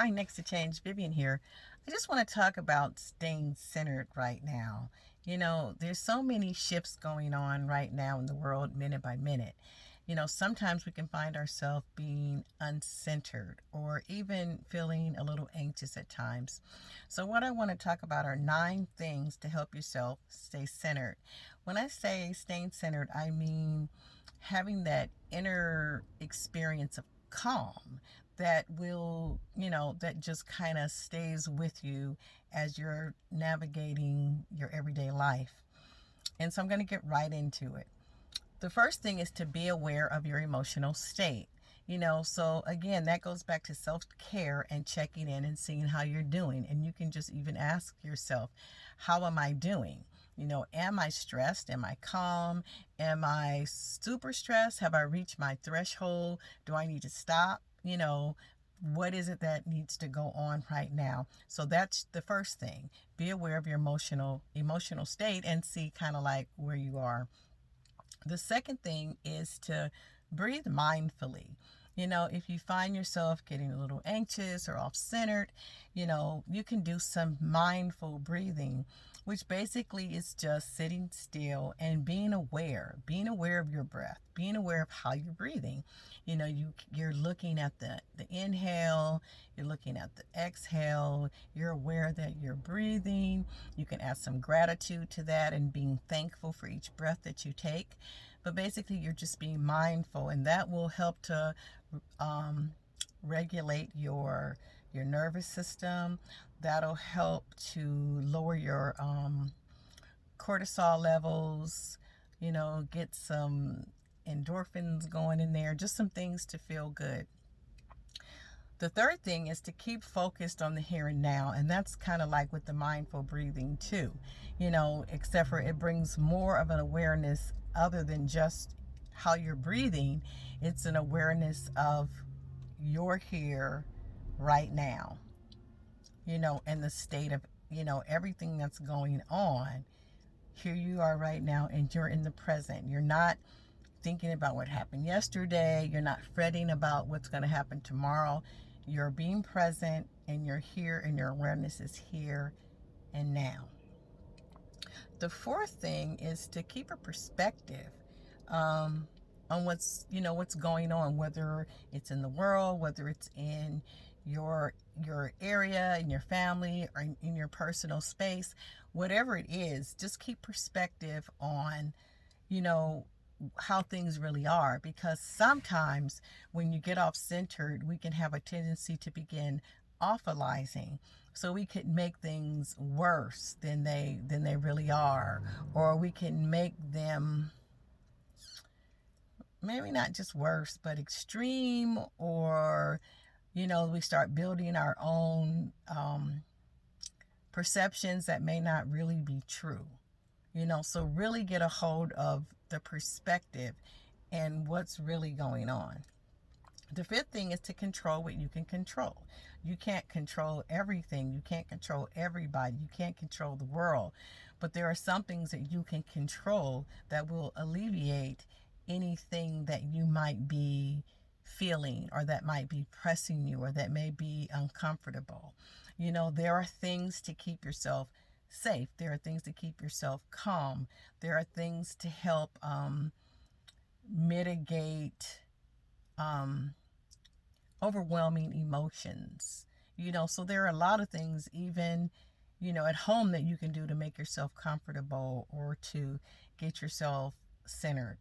Hi, Next to Change, Vivian here. I just want to talk about staying centered right now. There's so many shifts going on right now in the world, minute by minute. Sometimes we can find ourselves being uncentered or even feeling a little anxious at times. So, what I want to talk about are 9 things to help yourself stay centered. When I say staying centered, I mean having that inner experience of calm that just kind of stays with you as you're navigating your everyday life. And so I'm going to get right into it. The first thing is to be aware of your emotional state. So again, that goes back to self care and checking in and seeing how you're doing. And you can just even ask yourself, how am I doing? Am I stressed? Am I calm? Am I super stressed? Have I reached my threshold? Do I need to stop? What is it that needs to go on right now? So that's the first thing. Be aware of your emotional state and see kind of like where you are. The second thing is to breathe mindfully. If you find yourself getting a little anxious or off centered, you can do some mindful breathing, which basically is just sitting still and being aware of your breath, being aware of how you're breathing. You're looking at the inhale, you're looking at the exhale, you're aware that you're breathing. You can add some gratitude to that and being thankful for each breath that you take. But basically, you're just being mindful, and that will help to regulate your nervous system. That'll help to lower your cortisol levels. Get some endorphins going in there, just some things to feel good. The third thing is to keep focused on the here and now, and that's kind of like with the mindful breathing too, except for it brings more of an awareness other than just how you're breathing. It's an awareness of you're here right now, and the state of, everything that's going on. Here you are right now, and you're in the present. You're not thinking about what happened yesterday. You're not fretting about what's going to happen tomorrow. You're being present, and you're here, and your awareness is here and now. The fourth thing is to keep a perspective on what's going on, whether it's in the world, whether it's in your area, in your family, or in your personal space. Whatever it is, just keep perspective on you know how things really are, because sometimes when you get off centered, we can have a tendency to begin awfulizing, so we could make things worse than they really are, or we can make them maybe not just worse but extreme, or we start building our own perceptions that may not really be true. So really get a hold of the perspective and what's really going on. The fifth thing is to control what you can control. You can't control everything. You can't control everybody. You can't control the world. But there are some things that you can control that will alleviate anything that you might be feeling, or that might be pressing you, or that may be uncomfortable. There are things to keep yourself safe. There are things to keep yourself calm. There are things to help mitigate overwhelming emotions. So there are a lot of things, even at home, that you can do to make yourself comfortable or to get yourself centered.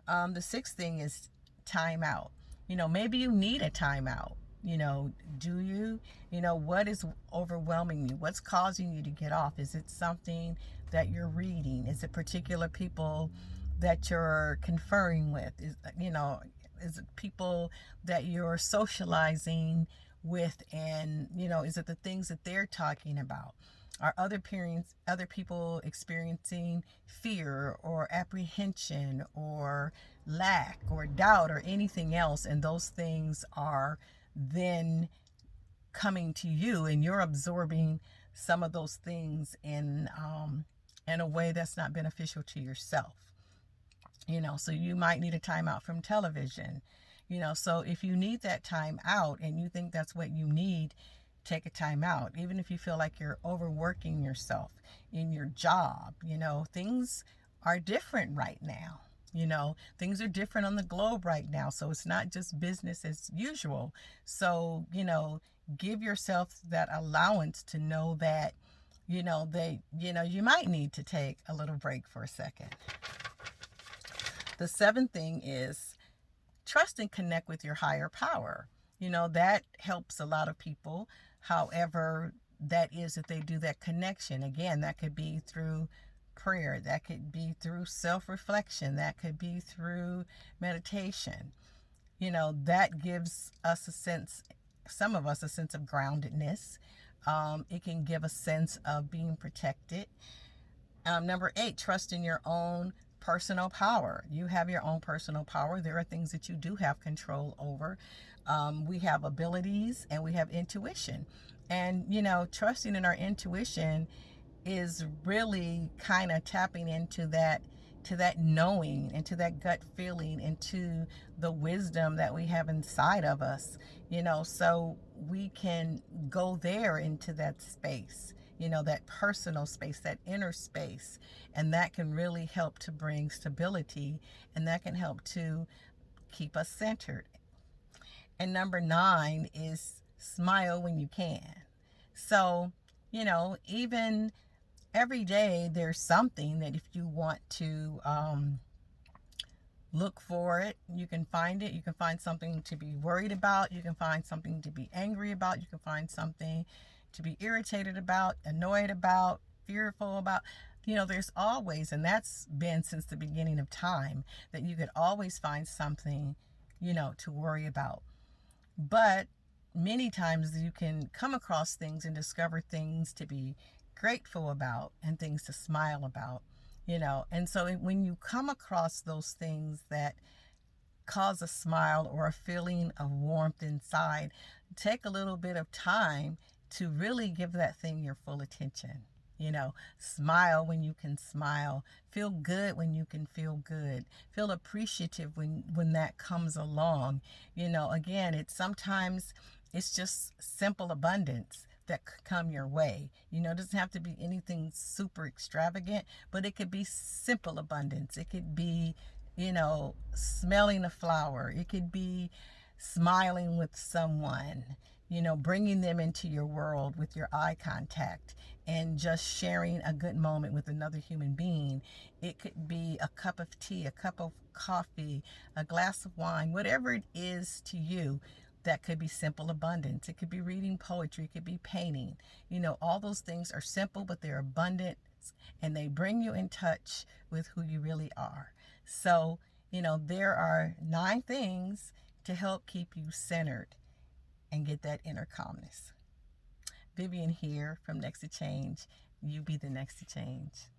The sixth thing is time out. Maybe you need a timeout. Do you? What is overwhelming you? What's causing you to get off? Is it something that you're reading? Is it particular people that you're conferring with? Is it people that you're socializing with? And, is it the things that they're talking about? Are other people experiencing fear or apprehension or lack or doubt or anything else? And those things are then coming to you, and you're absorbing some of those things in a way that's not beneficial to yourself. So you might need a timeout from television. So if you need that time out and you think that's what you need, take a time out. Even if you feel like you're overworking yourself in your job, things are different right now. Things are different on the globe right now. So it's not just business as usual. So, give yourself that allowance to know that, you might need to take a little break for a second. The seventh thing is trust and connect with your higher power. That helps a lot of people. However, that is if they do that connection. Again, that could be through prayer, that could be through self-reflection, that could be through meditation. That gives us some of us a sense of groundedness. It can give a sense of being protected. Number 8, trust in your own personal power. You have your own personal power. There are things that you do have control over. We have abilities and we have intuition. And, trusting in our intuition is really kind of tapping into that knowing, into that gut feeling, into the wisdom that we have inside of us, so we can go there into that space, that personal space, that inner space. And that can really help to bring stability, and that can help to keep us centered. And number 9 is smile when you can. So, even every day there's something that if you want to look for it, you can find it. You can find something to be worried about. You can find something to be angry about. You can find something to be irritated about, annoyed about, fearful about. There's always, and that's been since the beginning of time, that you could always find something, to worry about. But many times you can come across things and discover things to be grateful about and things to smile about, And so when you come across those things that cause a smile or a feeling of warmth inside, take a little bit of time to really give that thing your full attention. Smile when you can smile. Feel good when you can feel good. Feel appreciative when that comes along. Again, sometimes it's just simple abundance that could come your way. It doesn't have to be anything super extravagant, but it could be simple abundance. It could be, smelling a flower. It could be smiling with someone, bringing them into your world with your eye contact and just sharing a good moment with another human being. It could be a cup of tea, a cup of coffee, a glass of wine, whatever it is to you. That could be simple abundance. It could be reading poetry. It could be painting. All those things are simple, but they're abundant, and they bring you in touch with who you really are. So, there are 9 things to help keep you centered and get that inner calmness. Vivian here from Next to Change. You be the next to change.